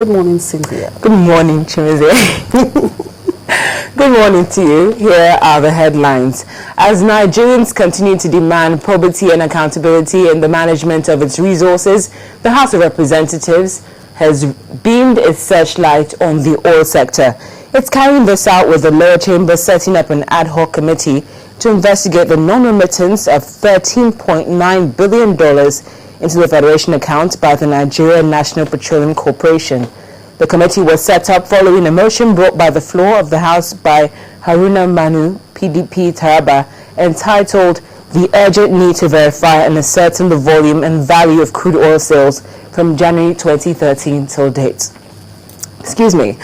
Good morning, Cynthia. Good morning, Chimize. Good morning to you. Here are the headlines. As Nigerians continue to demand probity and accountability in the management of its resources, the House of Representatives has beamed its searchlight on the oil sector. It's carrying this out with the lower chamber setting up an ad hoc committee to investigate the non-remittance of $13.9 billion into the Federation account by the Nigerian National Petroleum Corporation. The committee was set up following a motion brought by the floor of the House by Haruna Manu, PDP Taraba, entitled "The Urgent Need to Verify and Ascertain the Volume and Value of Crude Oil Sales from January 2013 till date." Excuse me.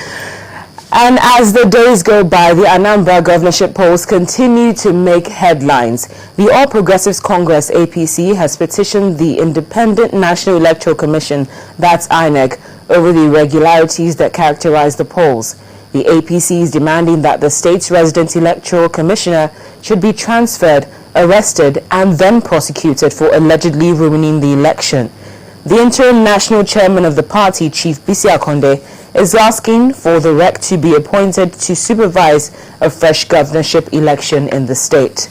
And as the days go by, the Anambra governorship polls continue to make headlines. The All Progressives Congress, APC, has petitioned the Independent National Electoral Commission, that's INEC, over the irregularities that characterize the polls. The APC is demanding that the state's resident electoral commissioner should be transferred, arrested, and then prosecuted for allegedly ruining the election. The interim national chairman of the party, Chief Bisi Akonde, is asking for the REC to be appointed to supervise a fresh governorship election in the state.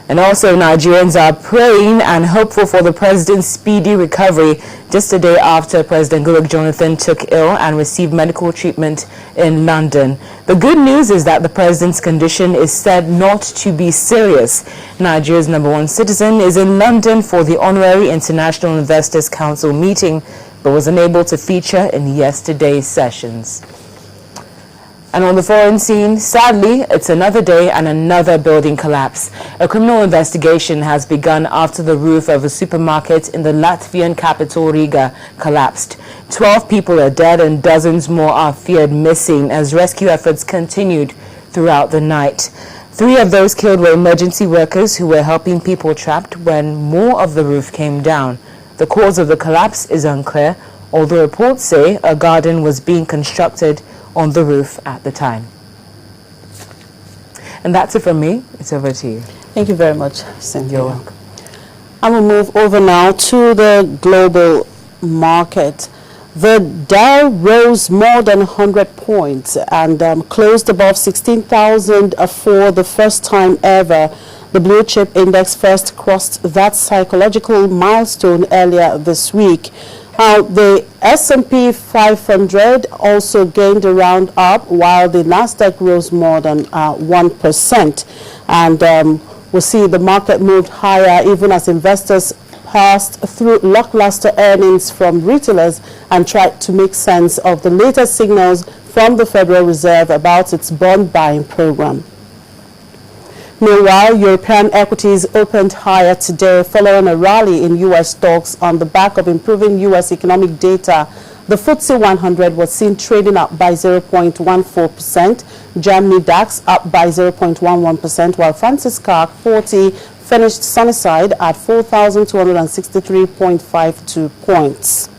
And also, Nigerians are praying and hopeful for the president's speedy recovery just a day after President Goodluck Jonathan took ill and received medical treatment in London. The good news is that the president's condition is said not to be serious. Nigeria's #1 citizen is in London for the Honorary International Investors Council meeting, but was unable to feature in yesterday's sessions. And on the foreign scene, sadly, it's another day and another building collapse. A criminal investigation has begun after the roof of a supermarket in the Latvian capital Riga collapsed. 12 people are dead and dozens more are feared missing as rescue efforts continued throughout the night. 3 of those killed were emergency workers who were helping people trapped when more of the roof came down. The cause of the collapse is unclear, although reports say a garden was being constructed on the roof at the time. And that's it from me. It's over to you. Thank you very much, Cynthia. You're welcome. I will move over now to the global market. The Dow rose more than 100 points and closed above 16,000 for the first time ever. The blue chip index first crossed that psychological milestone earlier this week. The S&P 500 also gained a round up, while the Nasdaq rose more than 1%. And we'll see the market moved higher even as investors passed through lackluster earnings from retailers and tried to make sense of the latest signals from the Federal Reserve about its bond buying program. Meanwhile, European equities opened higher today following a rally in U.S. stocks on the back of improving U.S. economic data. The FTSE 100 was seen trading up by 0.14%, Germany DAX up by 0.11%, while France's CAC 40 finished sunny side at 4,263.52 points.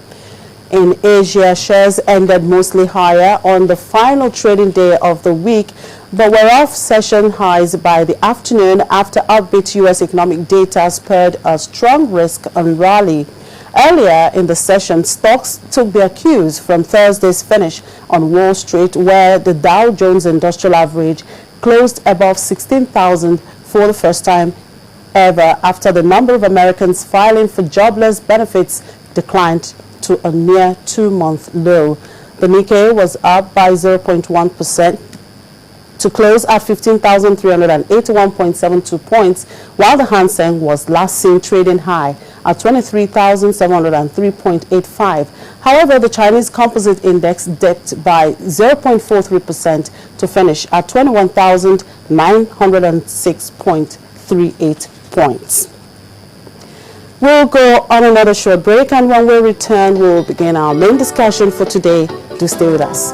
In Asia, shares ended mostly higher on the final trading day of the week, but were off session highs by the afternoon after upbeat U.S. economic data spurred a strong risk and rally. Earlier in the session, stocks took their cues from Thursday's finish on Wall Street, where the Dow Jones Industrial Average closed above 16,000 for the first time ever after the number of Americans filing for jobless benefits declined to a near 2-month low. The Nikkei was up by 0.1% to close at 15,381.72 points, while the Hang Seng was last seen trading high at 23,703.85. However, the Chinese Composite Index dipped by 0.43% to finish at 21,906.38 points. We'll go on another short break, and when we return, we'll begin our main discussion for today. Do stay with us.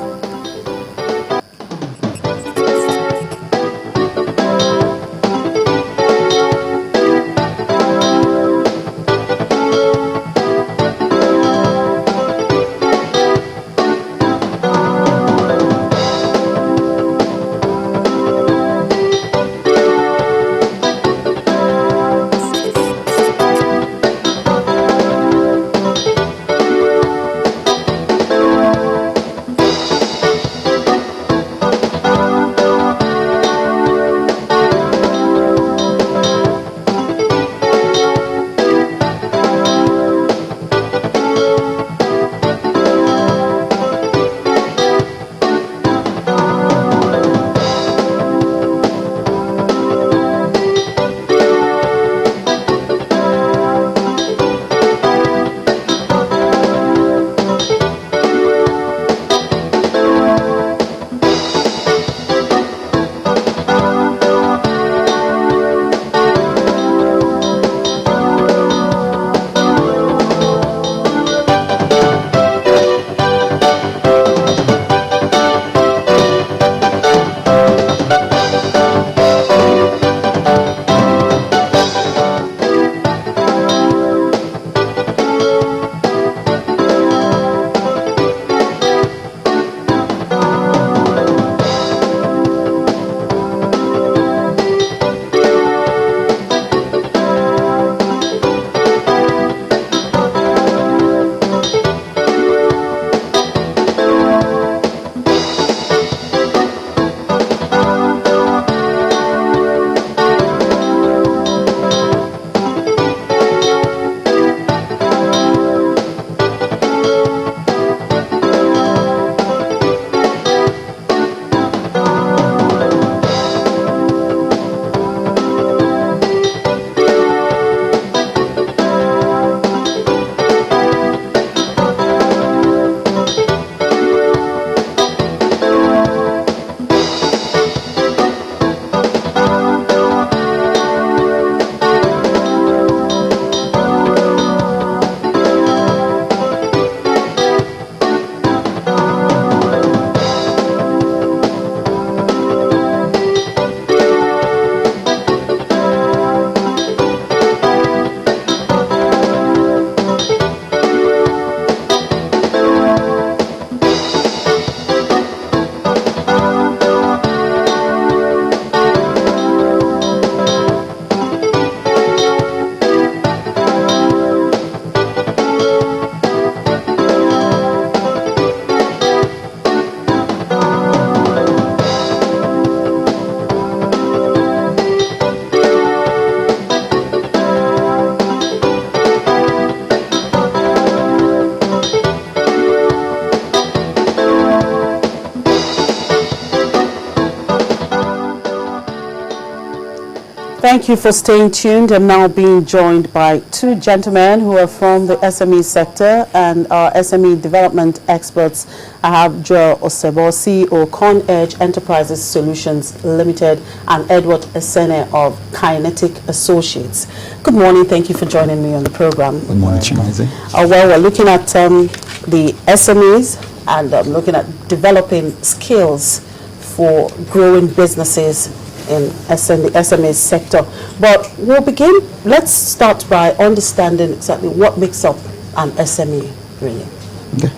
Thank you for staying tuned. I'm now being joined by two gentlemen who are from the SME sector and our SME development experts. I have Joel Osebo, CEO, ConEdge Enterprises Solutions Limited, and Edward Esene of Kinetic Associates. Good morning. Thank you for joining me on the program. Good morning, Chimaze. Well, we're looking at the SMEs and looking at developing skills for growing businesses in the SME sector. But we'll begin, let's start by understanding exactly what makes up an SME, really. Okay.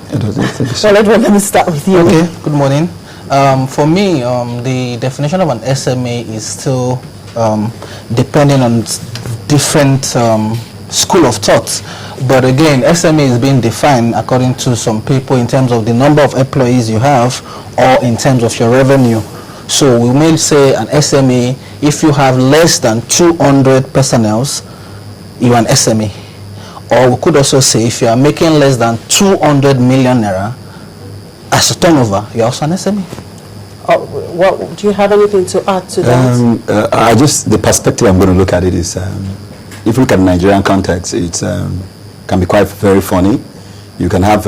So let me start with you. Okay, good morning. For me, the definition of an SME is still depending on different school of thought. But again, SME is being defined according to some people in terms of the number of employees you have or in terms of your revenue. So we may say an SME, if you have less than 200 personnel, you're an SME. Or we could also say if you are making less than 200 million naira as a turnover, you're also an SME. Well, do you have anything to add to that? The perspective I'm going to look at it is, if you look at the Nigerian context, it can be quite very funny. You can have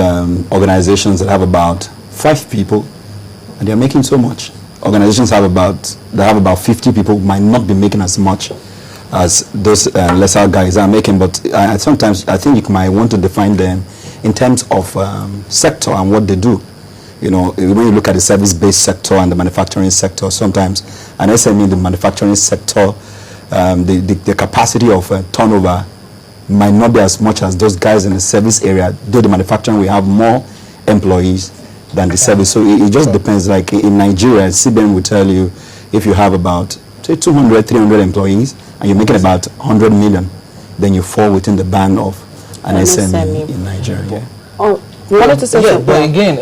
organizations that have about 5 people and they're making so much. Organizations that have about 50 people might not be making as much as those lesser guys are making, but sometimes I think you might want to define them in terms of sector and what they do. You know, when you look at the service-based sector and the manufacturing sector, sometimes an SME in the manufacturing sector, the capacity of turnover might not be as much as those guys in the service area. Though the manufacturing will have more employees than the service. So it just depends. Like in Nigeria, CBN will tell you if you have about, say, 200, 300 employees and you're making about 100 million, then you fall within the band of an SME in Nigeria. Oh, you wanted to say something? But again,